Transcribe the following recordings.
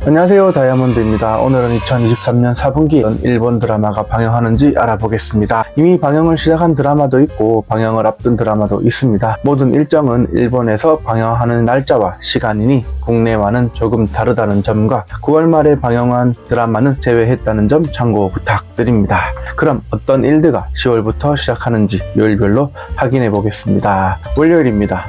안녕하세요, 다이아몬드입니다. 오늘은 2023년 4분기 일본 드라마가 방영하는지 알아보겠습니다. 이미 방영을 시작한 드라마도 있고 방영을 앞둔 드라마도 있습니다. 모든 일정은 일본에서 방영하는 날짜와 시간이니 국내와는 조금 다르다는 점과 9월 말에 방영한 드라마는 제외했다는 점 참고 부탁드립니다. 그럼 어떤 일드가 10월부터 시작하는지 요일별로 확인해 보겠습니다. 월요일입니다.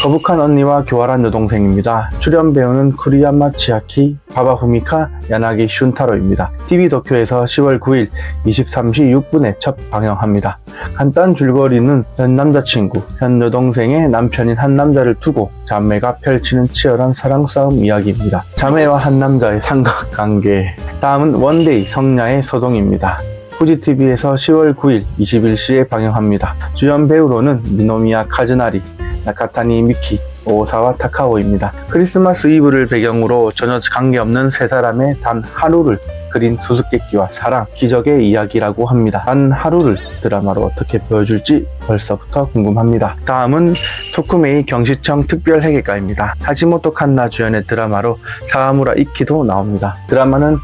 거북한 언니와 교활한 여동생입니다. 출연 배우는 쿠리야마 치아키, 바바 후미카, 야나기 슌타로입니다. TV 도쿄에서 10월 9일 23시 6분에 첫 방영합니다. 간단 줄거리는 현 남자친구, 현 여동생의 남편인 한 남자를 두고 자매가 펼치는 치열한 사랑 싸움 이야기입니다. 자매와 한 남자의 삼각관계. 다음은 원데이 성야의 소동입니다. 후지TV에서 10월 9일 21시에 방영합니다. 주연 배우로는 미노미야 카즈나리, 나카타니 미키, 오사와 타카오입니다. 크리스마스 이브를 배경으로 전혀 관계없는 세 사람의 단 하루를 그린 수수께끼와 사랑, 기적의 이야기라고 합니다. 단 하루를 드라마로 어떻게 보여줄지 벌써부터 궁금합니다. 다음은 토쿠메이 경시청 특별회계가입니다. 하지모토 칸나 주연의 드라마로 사와무라 이키도 나옵니다. 드라마는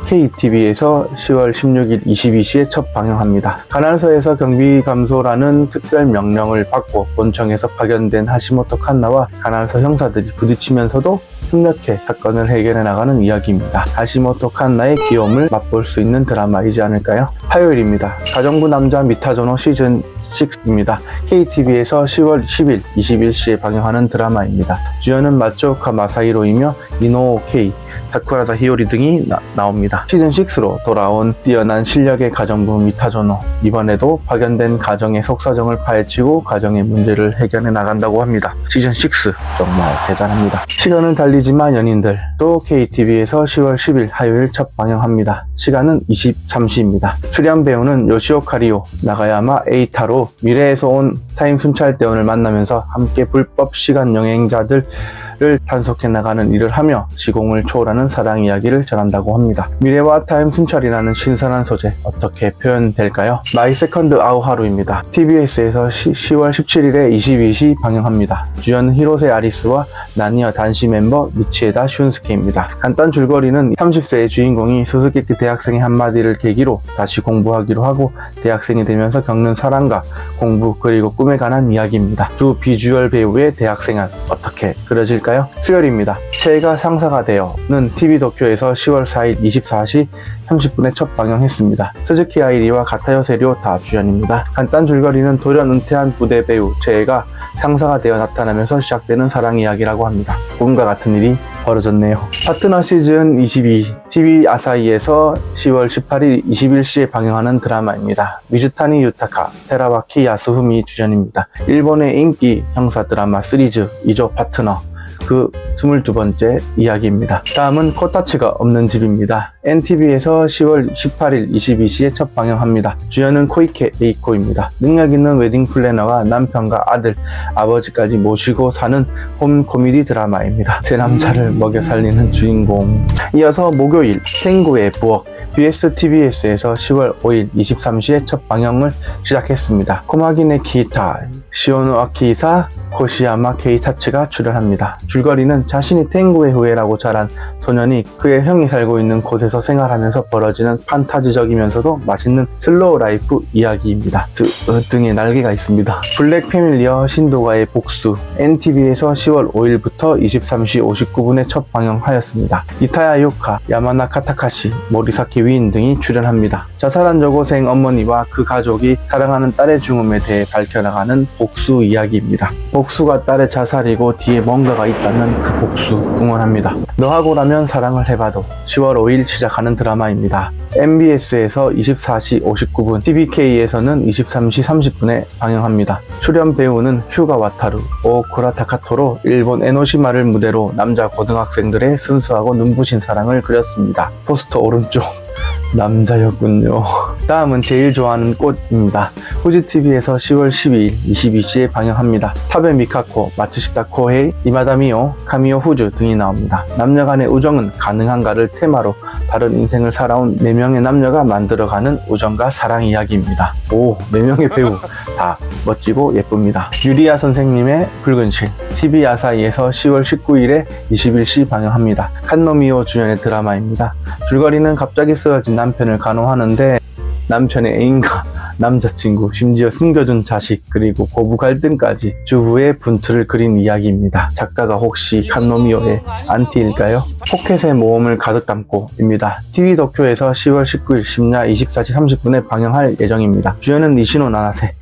KTV에서 10월 16일 22시에 첫 방영합니다. 가난서에서 경비 감소라는 특별 명령을 받고 본청에서 파견된 하시모토 칸나와 가난서 형사들이 부딪히면서도 협력해 사건을 해결해 나가는 이야기입니다. 하시모토 칸나의 귀여움을 맛볼 수 있는 드라마이지 않을까요? 화요일입니다. 가정부 남자 미타조노 시즌 6입니다. KTV에서 10월 10일 21시에 방영하는 드라마입니다. 주연은 마츠오카 마사히로이며 이노우 케이, 사쿠라다 히요리 등이 나옵니다. 시즌6로 돌아온 뛰어난 실력의 가정부 미타조노. 이번에도 파견된 가정의 속사정을 파헤치고 가정의 문제를 해결해 나간다고 합니다. 시즌6 정말 대단합니다. 시간은 달리지만 연인들. 또 KTV에서 10월 10일 화요일 첫 방영합니다. 시간은 23시입니다. 출연 배우는 요시오카 리오, 나가야마 에이타로, 미래에서 온 타임 순찰대원을 만나면서 함께 불법 시간 여행자들을 단속해 나가는 일을 하며 시공을 초월하는 사랑 이야기를 전한다고 합니다. 미래와 타임 순찰이라는 신선한 소재 어떻게 표현될까요? 마이 세컨드 아우하루입니다. TBS에서 10월 17일에 22시 방영합니다. 주연 히로세 아리스와 나니어 단시 멤버 미치에다 슌스케입니다. 간단 줄거리는 30세의 주인공이 수수께끼 대학생의 한마디를 계기로 다시 공부하기로 하고 대학생이 되면서 겪는 사랑과 공부 그리고 꿈에 관한 이야기입니다. 두 비주얼 배우의 대학생활 어떻게 그려질까요? 수요일입니다. 제가 상사가 되어는 TV 도쿄에서 10월 4일 24시 30분에 첫 방영했습니다. 스즈키 아이리와 가타요 세료 다 주연입니다. 간단 줄거리는 돌연 은퇴한 부대 배우 제가 상사가 되어 나타나면서 시작되는 사랑 이야기라고 합니다. 꿈과 같은 일이 벌어졌네요. 파트너 시즌 22 TV 아사히에서 10월 18일 21시에 방영하는 드라마입니다. 미즈타니 유타카, 테라와키 야스후미 주연입니다. 일본의 인기 형사 드라마 시리즈 2조 파트너 그 22번째 이야기입니다. 다음은 코타츠가 없는 집입니다. NTV에서 10월 18일 22시에 첫 방영합니다. 주연은 코이케 에이코입니다. 능력 있는 웨딩 플래너가 남편과 아들, 아버지까지 모시고 사는 홈 코미디 드라마입니다. 제 남자를 먹여 살리는 주인공. 이어서 목요일 탱고의 부엌 BSTBS에서 10월 5일 23시에 첫 방영을 시작했습니다. 코마기네 기타, 시오노 아키사, 코시야마 케이타츠가 출연합니다. 줄거리는 자신이 탱고의 후예라고 자란 소년이 그의 형이 살고 있는 곳에서 생활하면서 벌어지는 판타지적이면서도 맛있는 슬로우 라이프 이야기입니다. 등에 날개가 있습니다. 블랙 패밀리어 신도가의 복수 NTV에서 10월 5일부터 23시 59분에 첫 방영하였습니다. 이타야 요카, 야마나카 타카시, 모리사키 위인 등이 출연합니다. 자살한 여고생 어머니와 그 가족이 사랑하는 딸의 죽음에 대해 밝혀나가는 복수 이야기입니다. 복수가 딸의 자살이고 뒤에 뭔가가 있다면 그 복수 응원합니다. 너하고라면 사랑을 해봐도 10월 5일 시작하는 드라마입니다. MBS에서 24시 59분, TBK에서는 23시 30분에 방영합니다. 출연 배우는 휴가 와타루, 오쿠라 타카토로 일본 에노시마를 무대로 남자 고등학생들의 순수하고 눈부신 사랑을 그렸습니다. 포스터 오른쪽 남자였군요. 다음은 제일 좋아하는 꽃입니다. 후지TV에서 10월 12일 22시에 방영합니다. 타베 미카코, 마츠시타 코헤이, 이마다미오, 카미오 후즈 등이 나옵니다. 남녀 간의 우정은 가능한가를 테마로 다른 인생을 살아온 4명의 남녀가 만들어가는 우정과 사랑 이야기입니다. 오, 4명의 배우 다 멋지고 예쁩니다. 유리아 선생님의 붉은 실, TV 아사히에서 10월 19일에 21시 방영합니다. 칸노미오 주연의 드라마입니다. 줄거리는 갑자기 쓰러진 남편을 간호하는데 남편의 애인과 남자친구, 심지어 숨겨둔 자식, 그리고 고부 갈등까지 주부의 분투를 그린 이야기입니다. 작가가 혹시 칸노미오의 안티일까요? 포켓의 모험을 가득 담고입니다. TV 도쿄에서 10월 19일 심야 24시 30분에 방영할 예정입니다. 주연은 니시노 나나세.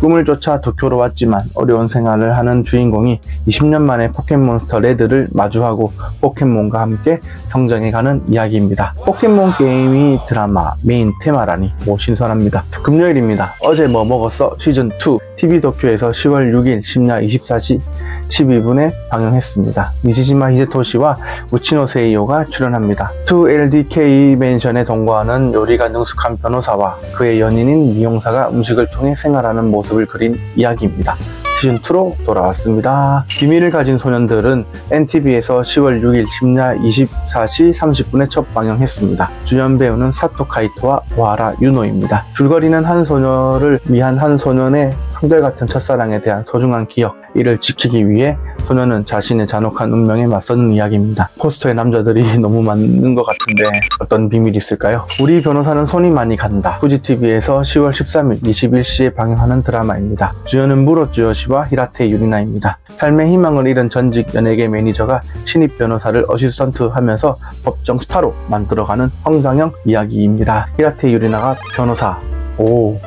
꿈을 쫓아 도쿄로 왔지만 어려운 생활을 하는 주인공이 20년 만에 포켓몬스터 레드를 마주하고 포켓몬과 함께 성장해가는 이야기입니다. 포켓몬 게임이 드라마 메인 테마라니 신선합니다. 금요일입니다. 어제 뭐 먹었어? 시즌2 TV 도쿄에서 10월 6일 심야 24시 12분에 방영했습니다. 니시지마 히데토시와 우치노 세이오가 출연합니다. 2LDK 맨션에 동거하는 요리가 능숙한 변호사와 그의 연인인 미용사가 음식을 통해 생활하는 모습을 그린 이야기입니다. 시즌2로 돌아왔습니다. 비밀을 가진 소년들은 NTV에서 10월 6일 심야 24시 30분에 첫 방영했습니다. 주연 배우는 사토 카이토와 오하라 유노입니다. 줄거리는 한 소녀를 위한 한 소년의 한결같은 첫사랑에 대한 소중한 기억, 이를 지키기 위해 소녀는 자신의 잔혹한 운명에 맞서는 이야기입니다. 포스터에 남자들이 너무 많은 것 같은데 어떤 비밀이 있을까요? 우리 변호사는 손이 많이 간다. 후지TV에서 10월 13일 21시에 방영하는 드라마입니다. 주연은 무로쯔 요시와 히라테 유리나입니다. 삶의 희망을 잃은 전직 연예계 매니저가 신입 변호사를 어시스턴트하면서 법정 스타로 만들어가는 성장형 이야기입니다. 히라테 유리나가 변호사.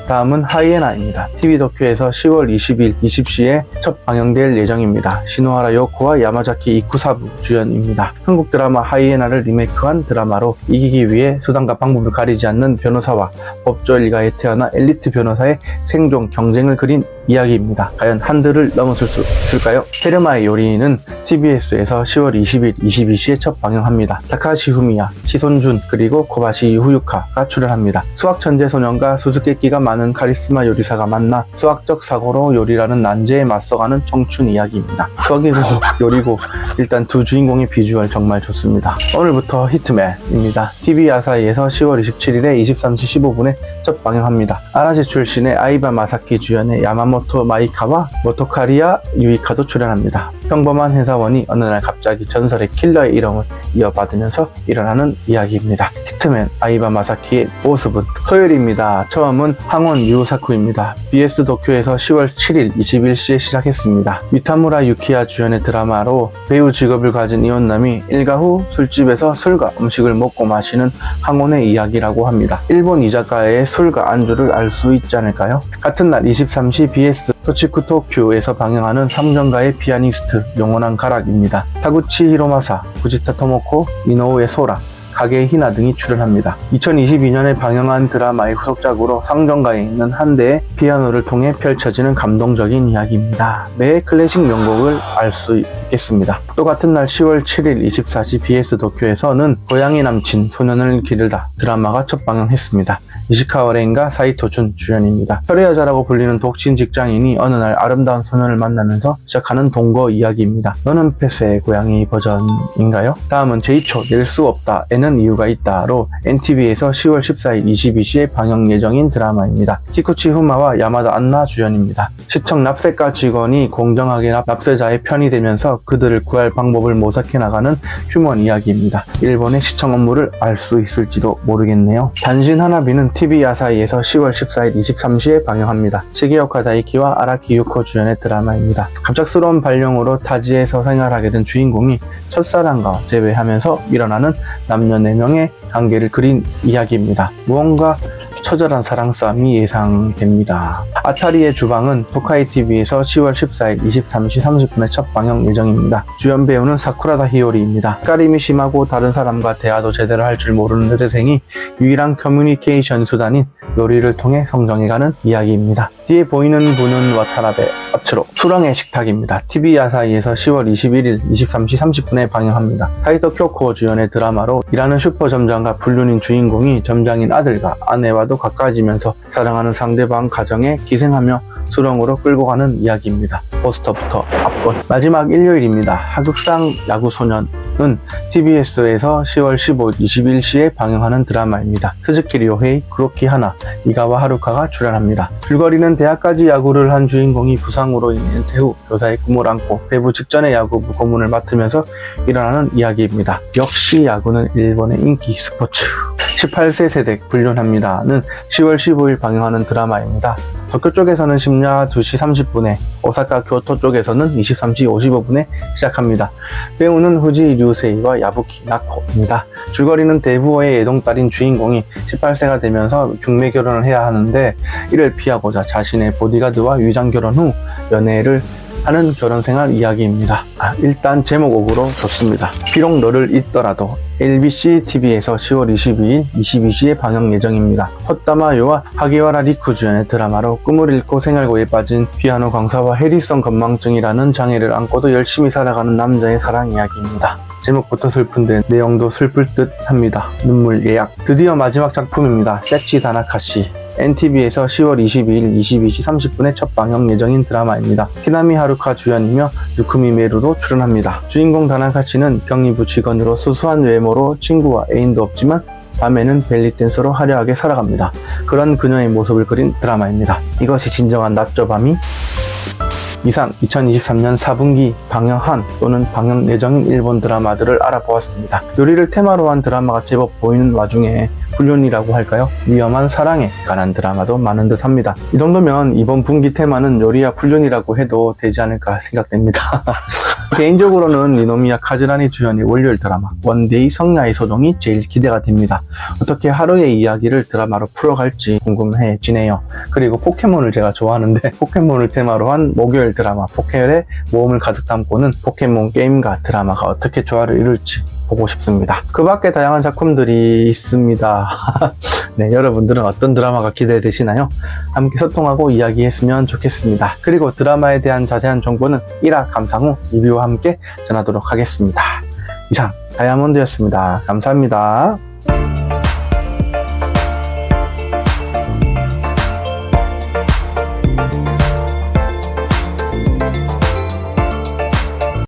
다음은 하이에나입니다. TV 도쿄에서 10월 20일 20시에 첫 방영될 예정입니다. 시노하라 요코와 야마자키 이쿠사부 주연입니다. 한국 드라마 하이에나를 리메이크한 드라마로 이기기 위해 수단과 방법을 가리지 않는 변호사와 법조 일가에 태어나 엘리트 변호사의 생존 경쟁을 그린 이야기입니다. 과연 한들을 넘어설 수 있을까요? 테르마의 요리는 TBS에서 10월 20일 22시에 첫 방영합니다. 다카시 후미야, 시손준, 그리고 코바시 후유카가 출연합니다. 수학 천재 소년과 수수께끼가 많은 카리스마 요리사가 만나 수학적 사고로 요리라는 난제에 맞서가는 청춘 이야기입니다. 수학이고 요리고 일단 두 주인공의 비주얼 정말 좋습니다. 오늘부터 히트맨입니다. TV 아사히에서 10월 27일에 23시 15분에 첫 방영합니다. 아라시 출신의 아이바 마사키 주연의 야마모토 마이카와 모토카리야 유이카도 출연합니다. 평범한 회사원이 어느 날 갑자기 전설의 킬러의 이름을 이어받으면서 일어나는 이야기입니다. 히트맨 아이바 마사키의 모습은 토요일입니다. 처음은 항원 유사쿠입니다. BS 도쿄에서 10월 7일 21시에 시작했습니다. 미타무라 유키야 주연의 드라마로 배우 직업을 가진 이혼남이 일가 후 술집에서 술과 음식을 먹고 마시는 항원의 이야기라고 합니다. 일본 이 작가의 술과 안주를 알 수 있지 않을까요? 같은 날 23시 BS 토치쿠 토큐에서 방영하는 삼정가의 피아니스트 영원한 가락입니다. 타구치 히로마사, 구지타 토모코, 이노우에 소라, 가게의 히나 등이 출연합니다. 2022년에 방영한 드라마의 후속작으로 상정가에 있는 한 대의 피아노를 통해 펼쳐지는 감동적인 이야기입니다. 매의 클래식 명곡을 알 수 있겠습니다. 또 같은 날 10월 7일 24시 BS 도쿄에서는 고양이 남친 소년을 기르다 드라마가 첫 방영했습니다. 이시카와 레인과 사이토 준 주연입니다. 철의 여자라고 불리는 독신 직장인이 어느 날 아름다운 소년을 만나면서 시작하는 동거 이야기입니다. 너는 폐쇄 고양이 버전인가요? 다음은 제이초 낼 수 없다 에는 이유가 있다로 NTV에서 10월 14일 22시에 방영 예정인 드라마입니다. 키쿠치 후마와 야마다 안나 주연입니다. 시청 납세과 직원이 공정하게 납세자의 편이 되면서 그들을 구할 방법을 모색해 나가는 휴먼 이야기입니다. 일본의 시청 업무를 알 수 있을지도 모르겠네요. 단신 하나비는 TV 아사히에서 10월 14일 23시에 방영합니다. 시게오카 다이키와 아라키 유코 주연의 드라마입니다. 갑작스러운 발령으로 타지에서 생활하게 된 주인공이 첫사랑과 재회하면서 일어나는 남녀 4명의 관계를 그린 이야기입니다. 무언가 처절한 사랑 싸움이 예상됩니다. 아타리의 주방은 토카이TV에서 10월 14일 23시 30분에 첫 방영 예정입니다. 주연 배우는 사쿠라다 히요리입니다. 낯가림이 심하고 다른 사람과 대화도 제대로 할 줄 모르는 의대생이 유일한 커뮤니케이션 수단인 요리를 통해 성장해가는 이야기입니다. 뒤에 보이는 분은 와타나베 아츠로 수랑의 식탁입니다. TV 아사히에서 10월 21일 23시 30분에 방영합니다. 사이토 쿄코 주연의 드라마로 일하는 슈퍼점장과 불륜인 주인공이 점장인 아들과 아내와도 가까워지면서 사랑하는 상대방 가정에 기생하며 수렁으로 끌고 가는 이야기입니다. 포스터부터 압권. 마지막 일요일입니다. 하극상 야구소년은 TBS에서 10월 15일 21시에 방영하는 드라마입니다. 스즈키 료헤이, 구로키 하나, 이가와 하루카가 출연합니다. 줄거리는 대학까지 야구를 한 주인공이 부상으로 인해 은퇴 후 교사의 꿈을 안고 데뷔 직전에 야구부 고문을 맡으면서 일어나는 이야기입니다. 역시 야구는 일본의 인기 스포츠. 18세 세대 불륜합니다는 10월 15일 방영하는 드라마입니다. 도쿄 쪽에서는 심야 2시 30분에, 오사카, 교토 쪽에서는 23시 55분에 시작합니다. 배우는 후지 류세이와 야부키 나코입니다. 줄거리는 대부호의 애동딸인 주인공이 18세가 되면서 중매 결혼을 해야 하는데 이를 피하고자 자신의 보디가드와 위장 결혼 후 연애를 하는 결혼생활 이야기입니다. 일단 제목으로 좋습니다. 비록 너를 잊더라도. LBC TV에서 10월 22일 22시에 방영 예정입니다. 헛다마요와 하기와라 리쿠 주연의 드라마로 꿈을 잃고 생활고에 빠진 피아노 강사와 해리성 건망증이라는 장애를 안고도 열심히 살아가는 남자의 사랑 이야기입니다. 제목부터 슬픈데 내용도 슬플 듯 합니다. 눈물 예약. 드디어 마지막 작품입니다. 세치 다나카시. NTV에서 10월 22일 22시 30분에 첫 방영 예정인 드라마입니다. 키나미 하루카 주연이며 유쿠미 메루도 출연합니다. 주인공 다나카치는 경리부 직원으로 수수한 외모로 친구와 애인도 없지만 밤에는 벨리 댄서로 화려하게 살아갑니다. 그런 그녀의 모습을 그린 드라마입니다. 이것이 진정한 낮저 밤이? 이상 2023년 4분기 방영한 또는 방영 예정인 일본 드라마들을 알아보았습니다. 요리를 테마로 한 드라마가 제법 보이는 와중에 불륜이라고 할까요? 위험한 사랑에 관한 드라마도 많은 듯 합니다. 이 정도면 이번 분기 테마는 요리와 불륜이라고 해도 되지 않을까 생각됩니다. 개인적으로는 니노미야 카즈라니 주연의 월요일 드라마 원데이 성야의 소동이 제일 기대가 됩니다. 어떻게 하루의 이야기를 드라마로 풀어갈지 궁금해지네요. 그리고 포켓몬을 제가 좋아하는데 포켓몬을 테마로 한 목요일 드라마 포켓의 모험을 가득 담고는 포켓몬 게임과 드라마가 어떻게 조화를 이룰지 보고 싶습니다. 그 밖에 다양한 작품들이 있습니다. 네, 여러분들은 어떤 드라마가 기대되시나요? 함께 소통하고 이야기했으면 좋겠습니다. 그리고 드라마에 대한 자세한 정보는 1화 감상 후 리뷰와 함께 전하도록 하겠습니다. 이상 다이아몬드였습니다. 감사합니다.